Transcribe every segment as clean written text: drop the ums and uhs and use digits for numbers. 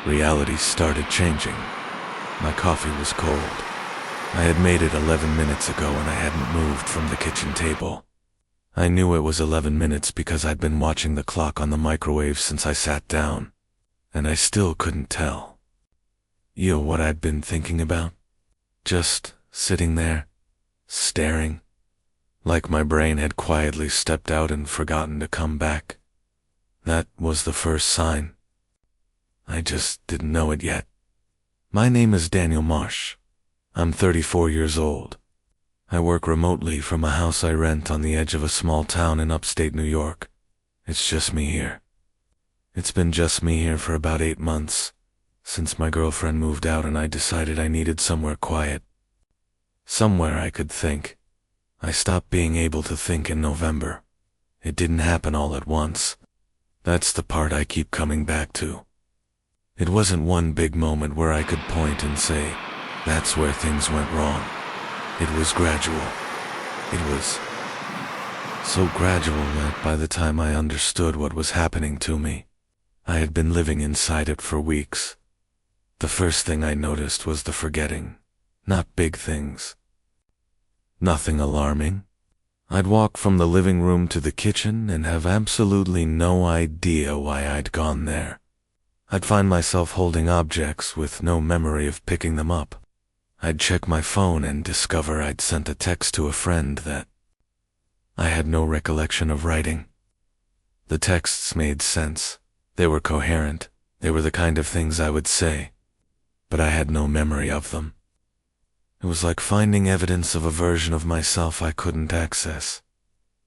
Reality started changing. My coffee was cold. I had made it 11 minutes ago and I hadn't moved from the kitchen table. I knew it was 11 minutes because I'd been watching the clock on the microwave since I sat down, and I still couldn't tell. What I'd been thinking about? Just sitting there, staring, like my brain had quietly stepped out and forgotten to come back. That was the first sign. I just didn't know it yet. My name is Daniel Marsh. I'm 34 years old. I work remotely from a house I rent on the edge of a small town in upstate New York. It's just me here. It's been just me here for about 8 months, since my girlfriend moved out and I decided I needed somewhere quiet. Somewhere I could think. I stopped being able to think in November. It didn't happen all at once. That's the part I keep coming back to. It wasn't one big moment where I could point and say, that's where things went wrong. It was gradual. It was so gradual that by the time I understood what was happening to me, I had been living inside it for weeks. The first thing I noticed was the forgetting, not big things. Nothing alarming. I'd walk from the living room to the kitchen and have absolutely no idea why I'd gone there. I'd find myself holding objects with no memory of picking them up. I'd check my phone and discover I'd sent a text to a friend that I had no recollection of writing. The texts made sense. They were coherent. They were the kind of things I would say, but I had no memory of them. It was like finding evidence of a version of myself I couldn't access.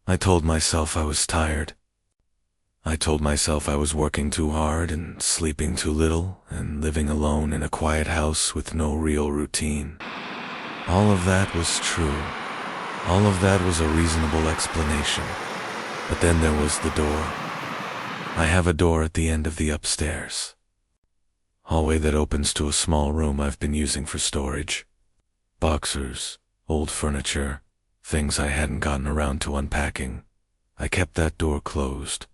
I told myself I was tired. I told myself I was working too hard and sleeping too little and living alone in a quiet house with no real routine. All of that was true. All of that was a reasonable explanation. But then there was the door. I have a door at the end of the upstairs hallway that opens to a small room I've been using for storage. Boxers, old furniture, things I hadn't gotten around to unpacking. I kept that door closed.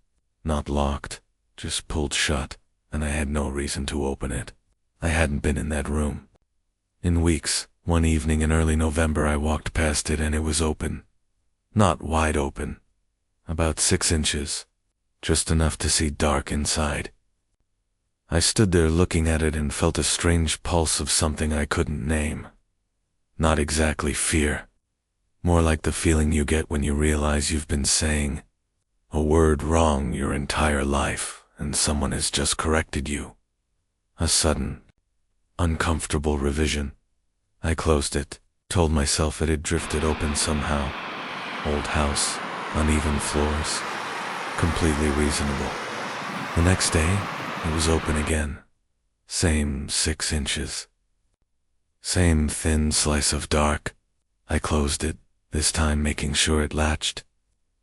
Not locked, just pulled shut, and I had no reason to open it. I hadn't been in that room in weeks. One evening in early November I walked past it and it was open. Not wide open. About 6 inches. Just enough to see dark inside. I stood there looking at it and felt a strange pulse of something I couldn't name. Not exactly fear. More like the feeling you get when you realize you've been saying a word wrong your entire life, and someone has just corrected you. A sudden, uncomfortable revision. I closed it, told myself it had drifted open somehow. Old house, uneven floors. Completely reasonable. The next day, it was open again. Same 6 inches. Same thin slice of dark. I closed it, this time making sure it latched.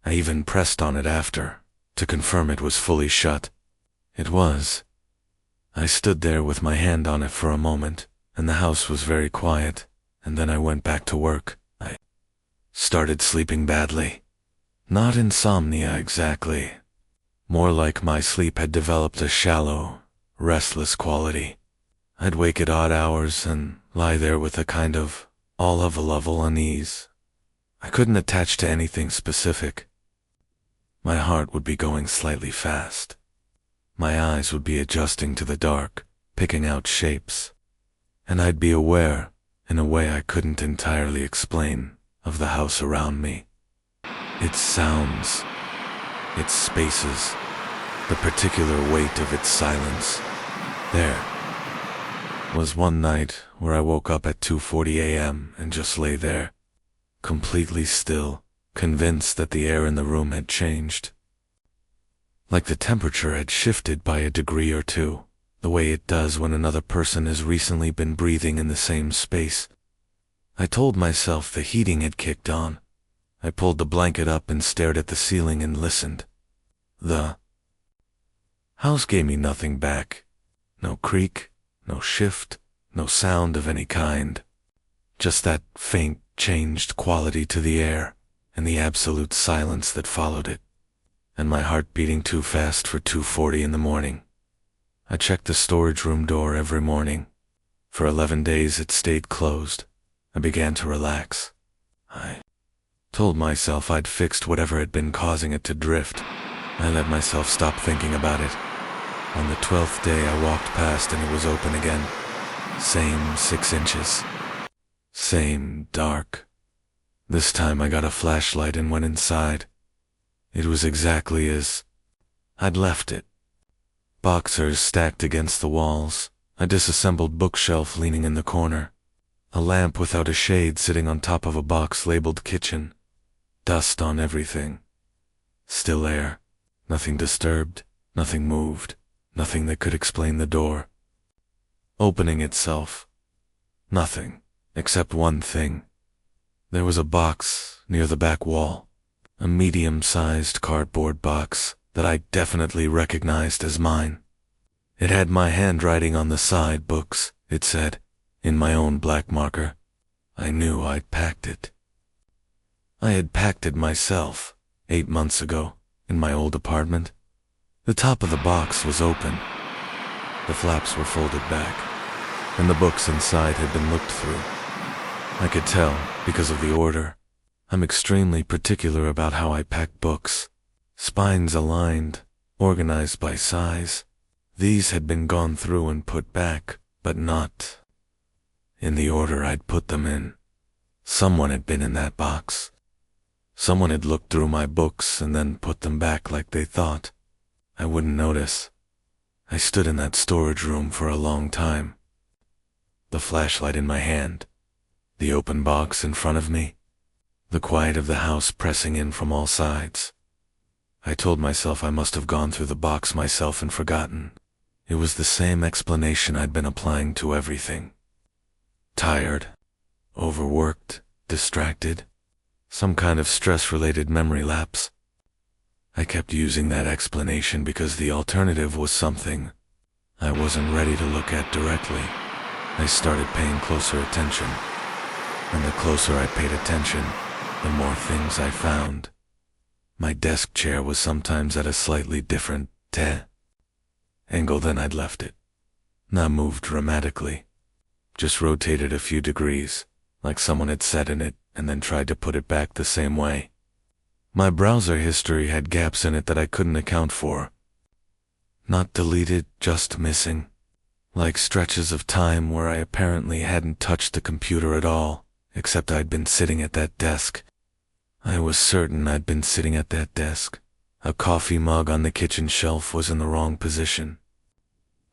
I even pressed on it after, to confirm it was fully shut. It was. I stood there with my hand on it for a moment, and the house was very quiet, and then I went back to work. I started sleeping badly. Not insomnia exactly. More like my sleep had developed a shallow, restless quality. I'd wake at odd hours and lie there with a kind of all-of-a-level unease. I couldn't attach to anything specific. My heart would be going slightly fast. My eyes would be adjusting to the dark, picking out shapes. And I'd be aware, in a way I couldn't entirely explain, of the house around me. Its sounds, its spaces, the particular weight of its silence. There was one night where I woke up at 2:40 a.m. and just lay there, completely still, convinced that the air in the room had changed. Like the temperature had shifted by a degree or two, the way it does when another person has recently been breathing in the same space. I told myself the heating had kicked on. I pulled the blanket up and stared at the ceiling and listened. The house gave me nothing back. No creak, no shift, no sound of any kind. Just that faint, changed quality to the air, and the absolute silence that followed it, and my heart beating too fast for 2:40 in the morning. I checked the storage room door every morning. For 11 days it stayed closed. I began to relax. I told myself I'd fixed whatever had been causing it to drift. I let myself stop thinking about it. On the 12th day I walked past and it was open again. Same 6 inches. Same dark. This time I got a flashlight and went inside. It was exactly as I'd left it. Boxers stacked against the walls, a disassembled bookshelf leaning in the corner, a lamp without a shade sitting on top of a box labeled kitchen, dust on everything. Still air, nothing disturbed, nothing moved, nothing that could explain the door. Opening itself, nothing, except one thing. There was a box near the back wall, a medium-sized cardboard box that I definitely recognized as mine. It had my handwriting on the side books, it said, in my own black marker. I knew I'd packed it. I had packed it myself, 8 months ago, in my old apartment. The top of the box was open. The flaps were folded back, and the books inside had been looked through. I could tell, because of the order. I'm extremely particular about how I pack books. Spines aligned, organized by size. These had been gone through and put back, but not in the order I'd put them in. Someone had been in that box. Someone had looked through my books and then put them back like they thought I wouldn't notice. I stood in that storage room for a long time. The flashlight in my hand, the open box in front of me, the quiet of the house pressing in from all sides. I told myself I must have gone through the box myself and forgotten. It was the same explanation I'd been applying to everything. Tired, overworked, distracted, some kind of stress-related memory lapse. I kept using that explanation because the alternative was something I wasn't ready to look at directly. I started paying closer attention, and the closer I paid attention, the more things I found. My desk chair was sometimes at a slightly different angle than I'd left it. Not moved dramatically, just rotated a few degrees, like someone had sat in it and then tried to put it back the same way. My browser history had gaps in it that I couldn't account for. Not deleted, just missing. Like stretches of time where I apparently hadn't touched the computer at all, except I'd been sitting at that desk. I was certain I'd been sitting at that desk. A coffee mug on the kitchen shelf was in the wrong position.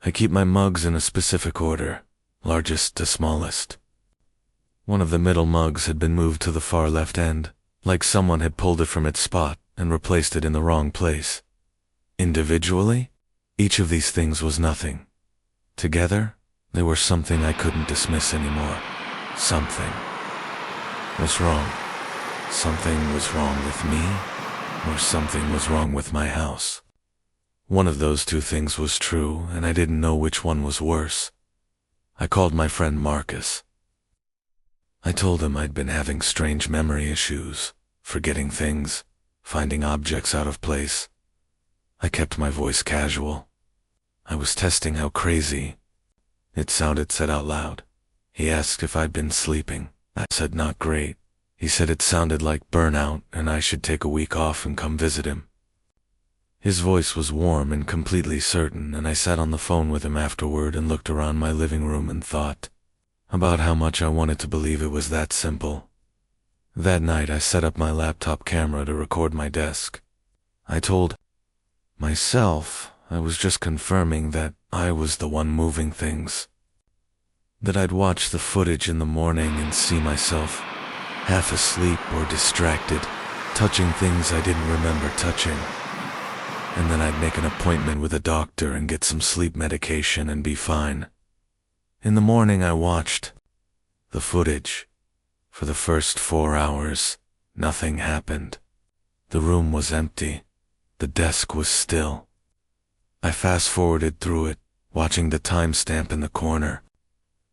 I keep my mugs in a specific order, largest to smallest. One of the middle mugs had been moved to the far left end, like someone had pulled it from its spot and replaced it in the wrong place. Individually, each of these things was nothing. Together, they were something I couldn't dismiss anymore. Something was wrong. Something was wrong with me, or something was wrong with my house. One of those two things was true, and I didn't know which one was worse. I called my friend Marcus. I told him I'd been having strange memory issues, forgetting things, finding objects out of place. I kept my voice casual. I was testing how crazy it sounded said out loud. He asked if I'd been sleeping. I said not great. He said it sounded like burnout and I should take a week off and come visit him. His voice was warm and completely certain, and I sat on the phone with him afterward and looked around my living room and thought about how much I wanted to believe it was that simple. That night I set up my laptop camera to record my desk. I told myself I was just confirming that I was the one moving things. That I'd watch the footage in the morning and see myself half asleep or distracted, touching things I didn't remember touching. And then I'd make an appointment with a doctor and get some sleep medication and be fine. In the morning I watched the footage. For the first 4 hours, nothing happened. The room was empty. The desk was still. I fast-forwarded through it, watching the timestamp in the corner.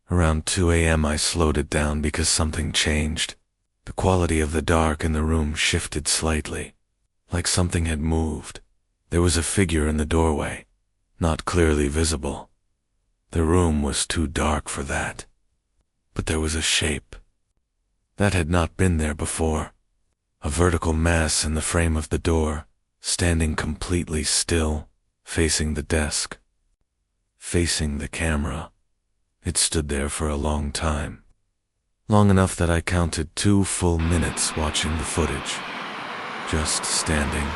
Around 2 a.m. I slowed it down because something changed. The quality of the dark in the room shifted slightly, like something had moved. There was a figure in the doorway, not clearly visible. The room was too dark for that. But there was a shape that had not been there before. A vertical mass in the frame of the door, standing completely still, facing the desk, facing the camera. It stood there for a long time. Long enough that I counted 2 full minutes watching the footage. Just standing,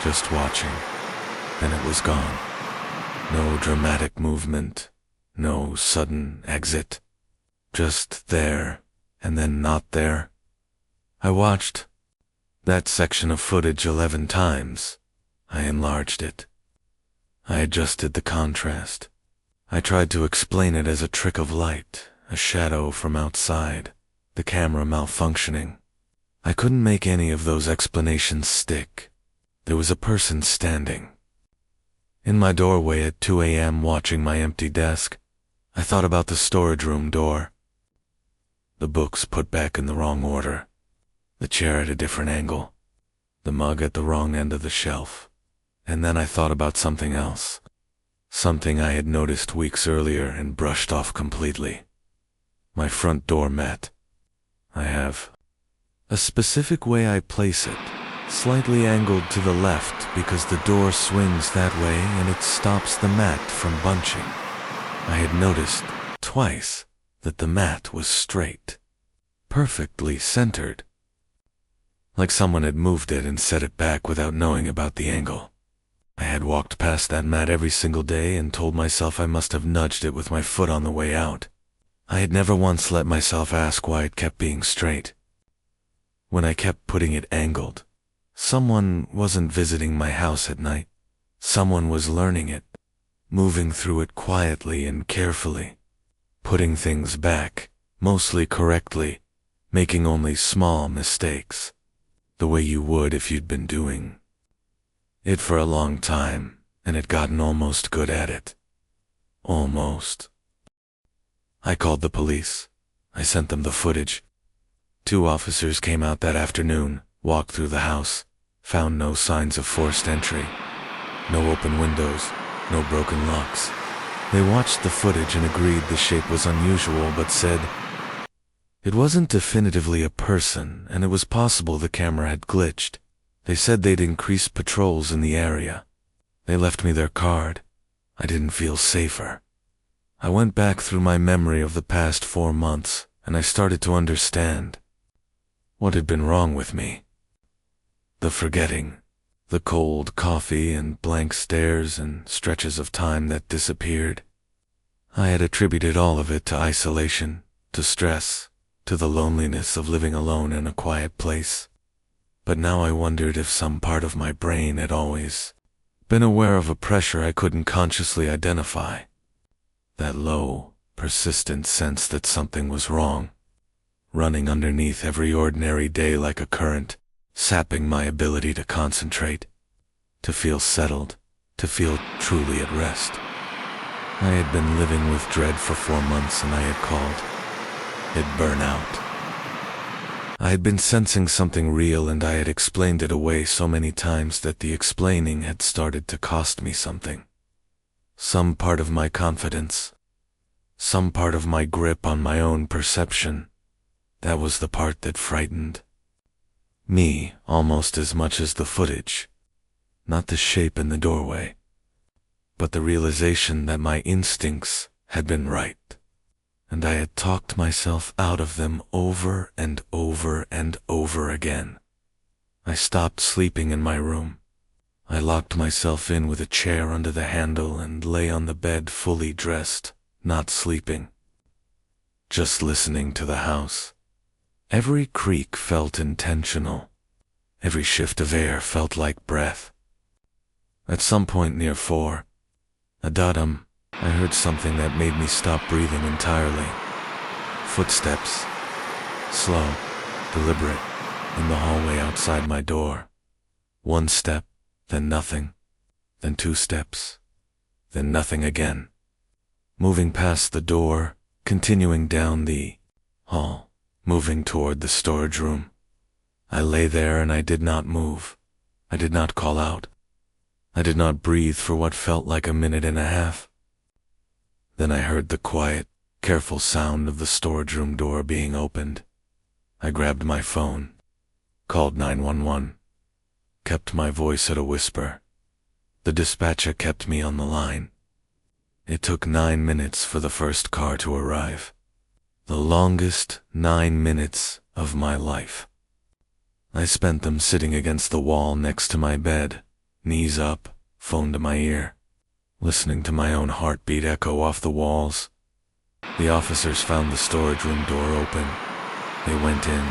just watching. Then it was gone. No dramatic movement, no sudden exit. Just there, and then not there. I watched that section of footage 11 times. I enlarged it. I adjusted the contrast. I tried to explain it as a trick of light, a shadow from outside, the camera malfunctioning. I couldn't make any of those explanations stick. There was a person standing in my doorway at 2 a.m. watching my empty desk. I thought about the storage room door, the books put back in the wrong order, the chair at a different angle, the mug at the wrong end of the shelf. And then I thought about something else, something I had noticed weeks earlier and brushed off completely. My front door mat. I have a specific way I place it, slightly angled to the left because the door swings that way and it stops the mat from bunching. I had noticed twice that the mat was straight, perfectly centered, like someone had moved it and set it back without knowing about the angle. I had walked past that mat every single day and told myself I must have nudged it with my foot on the way out. I had never once let myself ask why it kept being straight. When I kept putting it angled, someone wasn't visiting my house at night. Someone was learning it, moving through it quietly and carefully, putting things back, mostly correctly, making only small mistakes, the way you would if you'd been doing it for a long time and had gotten almost good at it. Almost. I called the police. I sent them the footage. 2 officers came out that afternoon, walked through the house, found no signs of forced entry, no open windows, no broken locks. They watched the footage and agreed the shape was unusual, but said it wasn't definitively a person and it was possible the camera had glitched. They said they'd increase patrols in the area. They left me their card. I didn't feel safer. I went back through my memory of the past 4 months and I started to understand what had been wrong with me. The forgetting, the cold coffee and blank stares and stretches of time that disappeared. I had attributed all of it to isolation, to stress, to the loneliness of living alone in a quiet place. But now I wondered if some part of my brain had always been aware of a pressure I couldn't consciously identify. That low, persistent sense that something was wrong, running underneath every ordinary day like a current, sapping my ability to concentrate, to feel settled, to feel truly at rest. I had been living with dread for 4 months and I had called it burnout. I had been sensing something real and I had explained it away so many times that the explaining had started to cost me something. Some part of my confidence, some part of my grip on my own perception. That was the part that frightened me almost as much as the footage. Not the shape in the doorway, but the realization that my instincts had been right, and I had talked myself out of them over and over and over again. I stopped sleeping in my room. I locked myself in with a chair under the handle and lay on the bed fully dressed, not sleeping, just listening to the house. Every creak felt intentional. Every shift of air felt like breath. At some point near 4, I heard something that made me stop breathing entirely. Footsteps, slow, deliberate, in the hallway outside my door. 1 step, then nothing, then 2 steps, then nothing again. Moving past the door, continuing down the hall, moving toward the storage room. I lay there and I did not move. I did not call out. I did not breathe for what felt like a minute and a half. Then I heard the quiet, careful sound of the storage room door being opened. I grabbed my phone, called 911, kept my voice at a whisper. The dispatcher kept me on the line. It took 9 minutes for the first car to arrive. The longest 9 minutes of my life. I spent them sitting against the wall next to my bed, knees up, phone to my ear, listening to my own heartbeat echo off the walls. The officers found the storage room door open. They went in.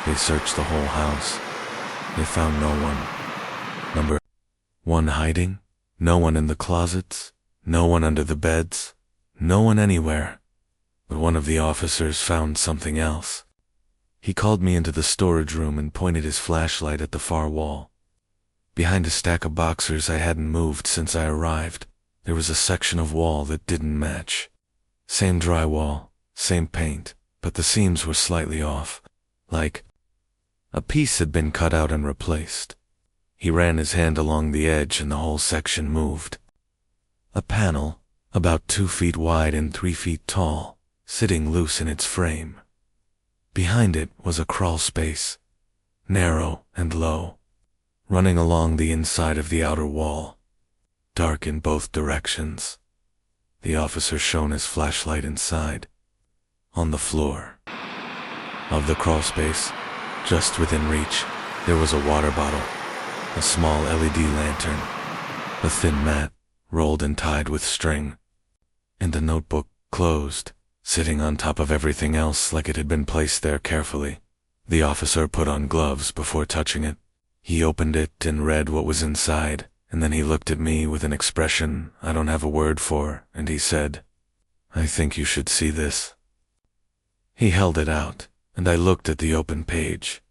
They searched the whole house. They found no one. Number 1 hiding, no one in the closets, no one under the beds, no one anywhere. But one of the officers found something else. He called me into the storage room and pointed his flashlight at the far wall. Behind a stack of boxers I hadn't moved since I arrived, there was a section of wall that didn't match. Same drywall, same paint, but the seams were slightly off, like a piece had been cut out and replaced. He ran his hand along the edge and the whole section moved. A panel, about 2 feet wide and 3 feet tall, sitting loose in its frame. Behind it was a crawl space, narrow and low, running along the inside of the outer wall, dark in both directions. The officer shone his flashlight inside. On the floor of the crawl space, just within reach, there was a water bottle, a small LED lantern, a thin mat, rolled and tied with string, and a notebook, closed, sitting on top of everything else like it had been placed there carefully. The officer put on gloves before touching it. He opened it and read what was inside, and then he looked at me with an expression I don't have a word for, and he said, "I think you should see this." He held it out, and I looked at the open page,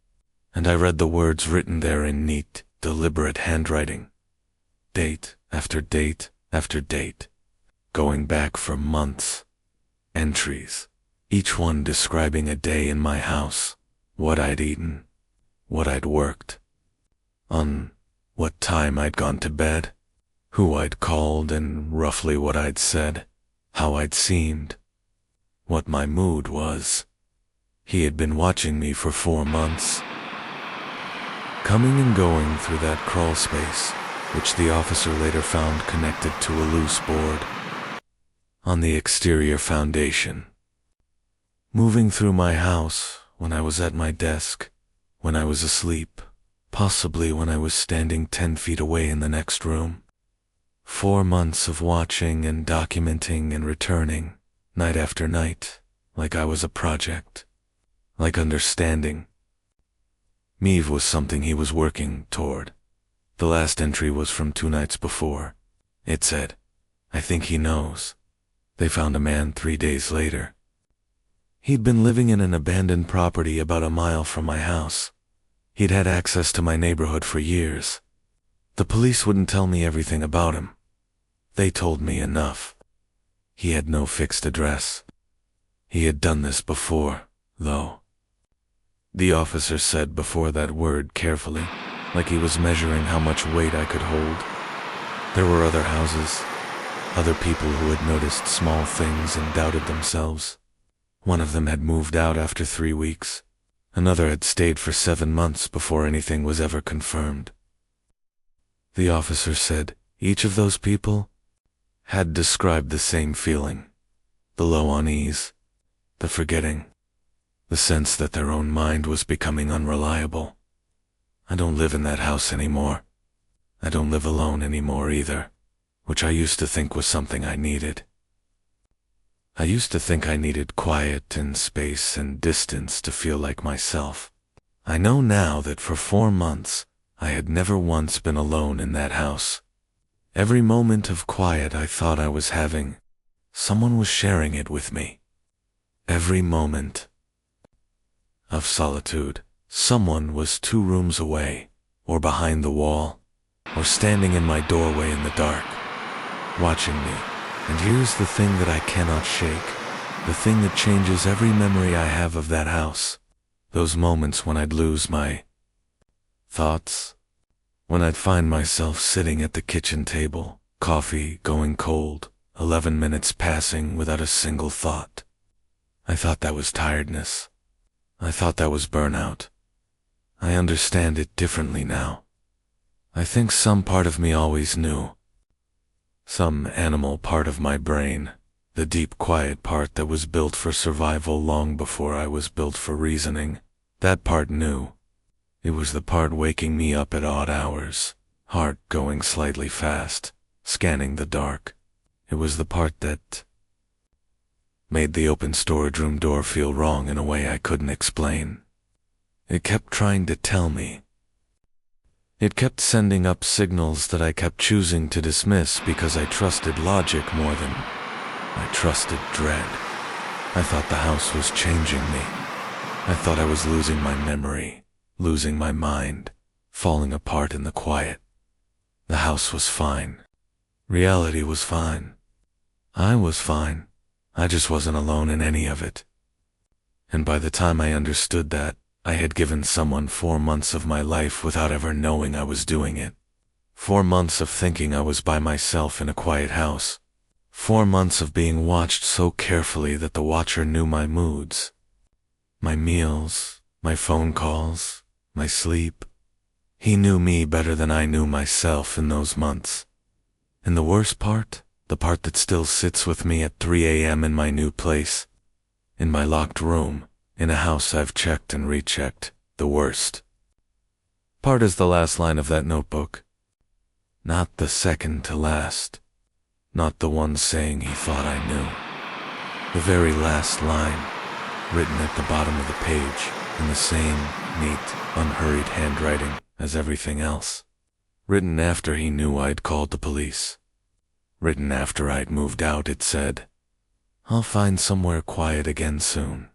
and I read the words written there in neat, deliberate handwriting. Date after date after date, going back for months. Entries, each one describing a day in my house, what I'd eaten, what I'd worked, on what time I'd gone to bed, who I'd called and roughly what I'd said, how I'd seemed, what my mood was. He had been watching me for 4 months, coming and going through that crawl space, which the officer later found connected to a loose board on the exterior foundation. Moving through my house when I was at my desk, when I was asleep, possibly when I was standing 10 feet away in the next room. 4 months of watching and documenting and returning, night after night, like I was a project, like understanding. Meve was something he was working toward. The last entry was from 2 nights before. It said, "I think he knows." They found a man 3 days later. He'd been living in an abandoned property about a mile from my house. He'd had access to my neighborhood for years. The police wouldn't tell me everything about him. They told me enough. He had no fixed address. He had done this before, though. The officer said before that word carefully, like he was measuring how much weight I could hold. There were other houses, other people who had noticed small things and doubted themselves. One of them had moved out after 3 weeks. Another had stayed for 7 months before anything was ever confirmed. The officer said each of those people had described the same feeling, the low unease, the forgetting, the sense that their own mind was becoming unreliable. I don't live in that house anymore. I don't live alone anymore either, which I used to think was something I needed. I used to think I needed quiet and space and distance to feel like myself. I know now that for 4 months, I had never once been alone in that house. Every moment of quiet I thought I was having, someone was sharing it with me. Every moment of solitude, someone was 2 rooms away, or behind the wall, or standing in my doorway in the dark, watching me. And here's the thing that I cannot shake, the thing that changes every memory I have of that house. Those moments when I'd lose my thoughts, When I'd find myself sitting at the kitchen table, coffee going cold, 11 minutes passing without a single thought. I thought that was tiredness. I thought that was burnout. I understand it differently now. I think some part of me always knew. Some animal part of my brain, the deep quiet part that was built for survival long before I was built for reasoning, that part knew. It was the part waking me up at odd hours, heart going slightly fast, scanning the dark. It was the part that made the open storage room door feel wrong in a way I couldn't explain. It kept trying to tell me. It kept sending up signals that I kept choosing to dismiss because I trusted logic more than I trusted dread. I thought the house was changing me. I thought I was losing my memory, losing my mind, falling apart in the quiet. The house was fine. Reality was fine. I was fine. I just wasn't alone in any of it. And by the time I understood that, I had given someone 4 months of my life without ever knowing I was doing it. 4 months of thinking I was by myself in a quiet house. 4 months of being watched so carefully that the watcher knew my moods, my meals, my phone calls, my sleep. He knew me better than I knew myself in those months. And the worst part, the part that still sits with me at 3 a.m. in my new place, in my locked room, in a house I've checked and rechecked, the worst part is the last line of that notebook. Not the second to last. Not the one saying he thought I knew. The very last line, written at the bottom of the page, in the same neat, unhurried handwriting as everything else. Written after he knew I'd called the police. Written after I'd moved out, it said, "I'll find somewhere quiet again soon."